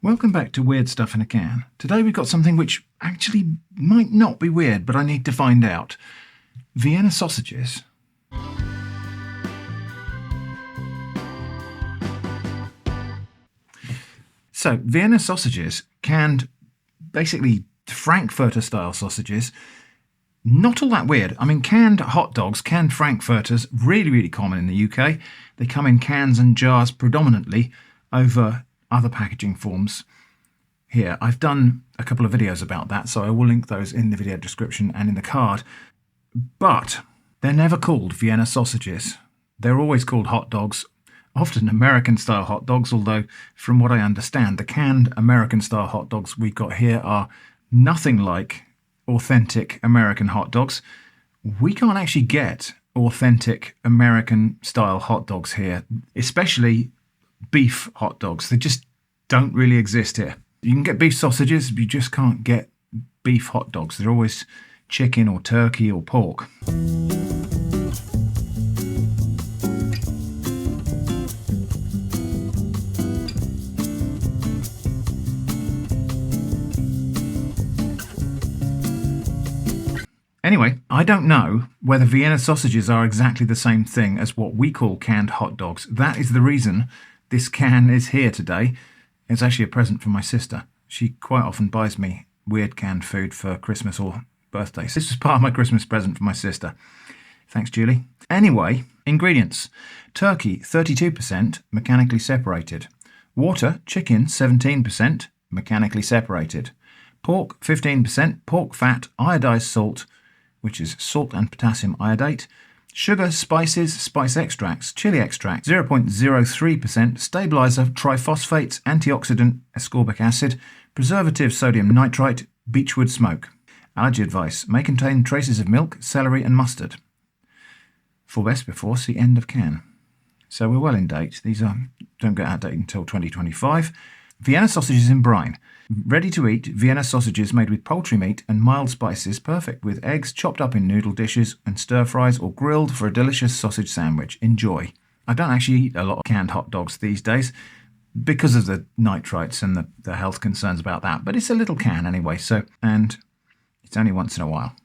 Welcome back to Weird Stuff in a Can. Today we've got something which actually might not be weird, but I need to find out. Vienna sausages. So, Vienna sausages, canned, basically Frankfurter style sausages, not all that weird. I mean, canned hot dogs, canned Frankfurters, really common in the UK. They come in cans and jars predominantly over other packaging forms here. I've done a couple of videos about that, so I will link those in the video description and in the card. But they're never called Vienna sausages. They're always called hot dogs, often American-style hot dogs, although from what I understand, the canned American-style hot dogs we've got here are nothing like authentic American hot dogs. We can't actually get authentic American-style hot dogs here, especially beef hot dogs. They just don't really exist here. You can get beef sausages, but you just can't get beef hot dogs. They're always chicken or turkey or pork. Anyway, I don't know whether Vienna sausages are exactly the same thing as what we call canned hot dogs. That is the reason this can is here today. It's actually a present from my sister. She quite often buys me weird canned food for Christmas or birthdays. This was part of my Christmas present from my sister. Thanks, Julie. Anyway, ingredients. Turkey, 32%, mechanically separated. Water, chicken, 17%, mechanically separated. Pork, 15%, pork fat, iodized salt, which is salt and potassium iodate. Sugar, spices, spice extracts, chili extract, 0.03%, stabilizer, triphosphates, antioxidant, ascorbic acid, preservative, sodium nitrite, beechwood smoke. Allergy advice: may contain traces of milk, celery and mustard. For best before, see end of can. So we're well in date. These don't get outdated until 2025. Vienna sausages in brine. Ready to eat Vienna sausages made with poultry meat and mild spices, perfect with eggs chopped up in noodle dishes and stir fries or grilled for a delicious sausage sandwich. Enjoy. I don't actually eat a lot of canned hot dogs these days because of the nitrites and the health concerns about that, but it's a little can anyway, and it's only once in a while.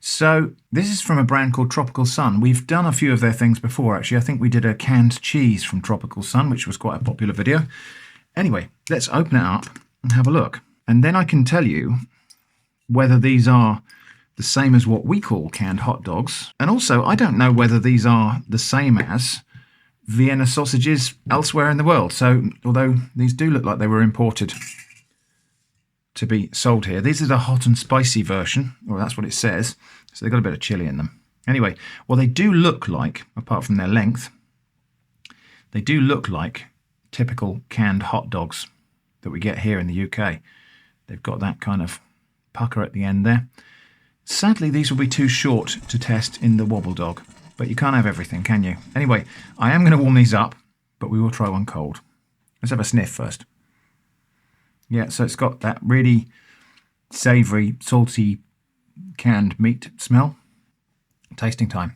So this is from a brand called Tropical Sun. We've done a few of their things before, actually. I think we did a canned cheese from Tropical Sun, which was quite a popular video. Anyway, let's open it up and have a look. And then I can tell you whether these are the same as what we call canned hot dogs. And also, I don't know whether these are the same as Vienna sausages elsewhere in the world. So, although these do look like they were imported to be sold here, these are the hot and spicy version, or that's what it says. So they've got a bit of chili in them. Anyway, well, they do look like, apart from their length, they do look like typical canned hot dogs that we get here in the UK. They've got that kind of pucker at the end there. Sadly, these will be too short to test in the Wobble Dog, but you can't have everything, can you? Anyway, I am going to warm these up, but we will try one cold. Let's have a sniff first. Yeah, so it's got that really savoury, salty, canned meat smell. Tasting time.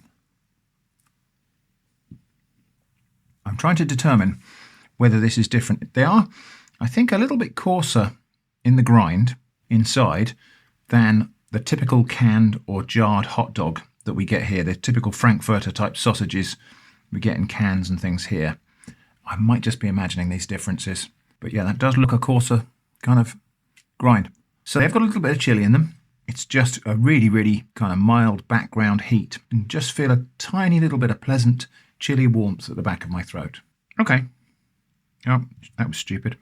I'm trying to determine whether this is different. They are, I think, a little bit coarser in the grind inside than the typical canned or jarred hot dog that we get here. The typical Frankfurter type sausages we get in cans and things here. I might just be imagining these differences. But yeah, that does look a coarser kind of grind. So they've got a little bit of chili in them. It's just a really kind of mild background heat. And just feel a tiny little bit of pleasant chili warmth at the back of my throat. Okay. Oh, that was stupid.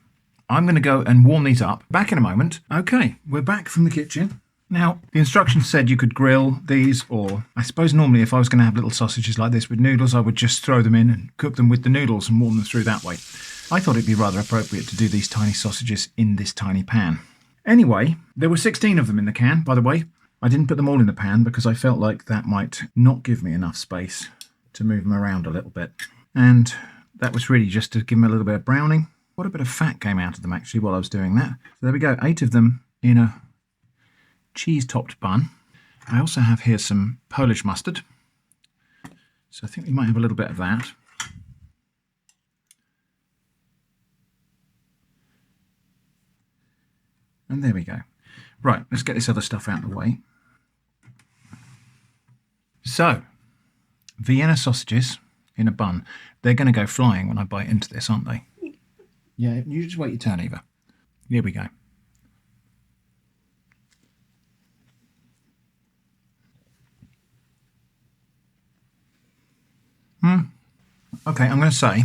I'm going to go and warm these up. Back in a moment. Okay, we're back from the kitchen. Now, the instructions said you could grill these, or I suppose normally if I was going to have little sausages like this with noodles, I would just throw them in and cook them with the noodles and warm them through that way. I thought it'd be rather appropriate to do these tiny sausages in this tiny pan. Anyway, there were 16 of them in the can, by the way. I didn't put them all in the pan because I felt like that might not give me enough space to move them around a little bit. And that was really just to give them a little bit of browning. What a bit of fat came out of them actually while I was doing that. So there we go, 8 of them in a cheese-topped bun. I also have here some Polish mustard. So I think we might have a little bit of that. And there we go. Right, let's get this other stuff out of the way. So, Vienna sausages in a bun. They're going to go flying when I bite into this, aren't they? Yeah, you just wait your turn, Eva. Here we go. Okay, I'm going to say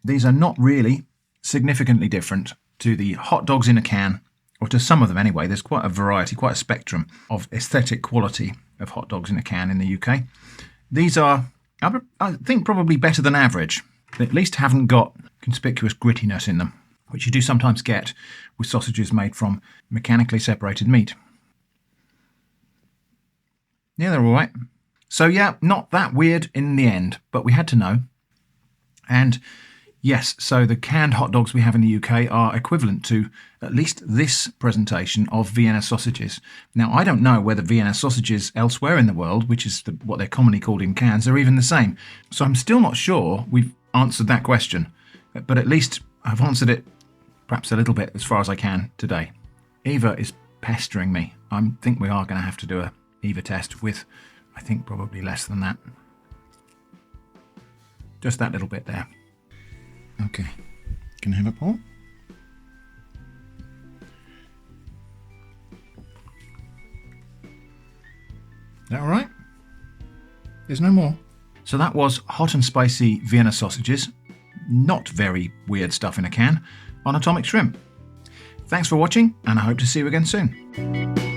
these are not really significantly different to the hot dogs in a can, or to some of them anyway. There's quite a variety, quite a spectrum of aesthetic quality of hot dogs in a can in the UK. These are, I think, probably better than average. They at least haven't got conspicuous grittiness in them, which you do sometimes get with sausages made from mechanically separated meat. Yeah, they're all right. So yeah, not that weird in the end, but we had to know. And yes, so the canned hot dogs we have in the UK are equivalent to at least this presentation of Vienna sausages. Now, I don't know whether Vienna sausages elsewhere in the world, which is what they're commonly called in cans, are even the same. So I'm still not sure we've answered that question, but at least I've answered it perhaps a little bit as far as I can today. Eva is pestering me. I think we are going to have to do a Eva test with, I think, probably less than that. Just that little bit there. Okay, can I have a pour? Is that all right? There's no more. So that was hot and spicy Vienna sausages, not very weird stuff in a can, on atomic shrimp. Thanks for watching, and I hope to see you again soon.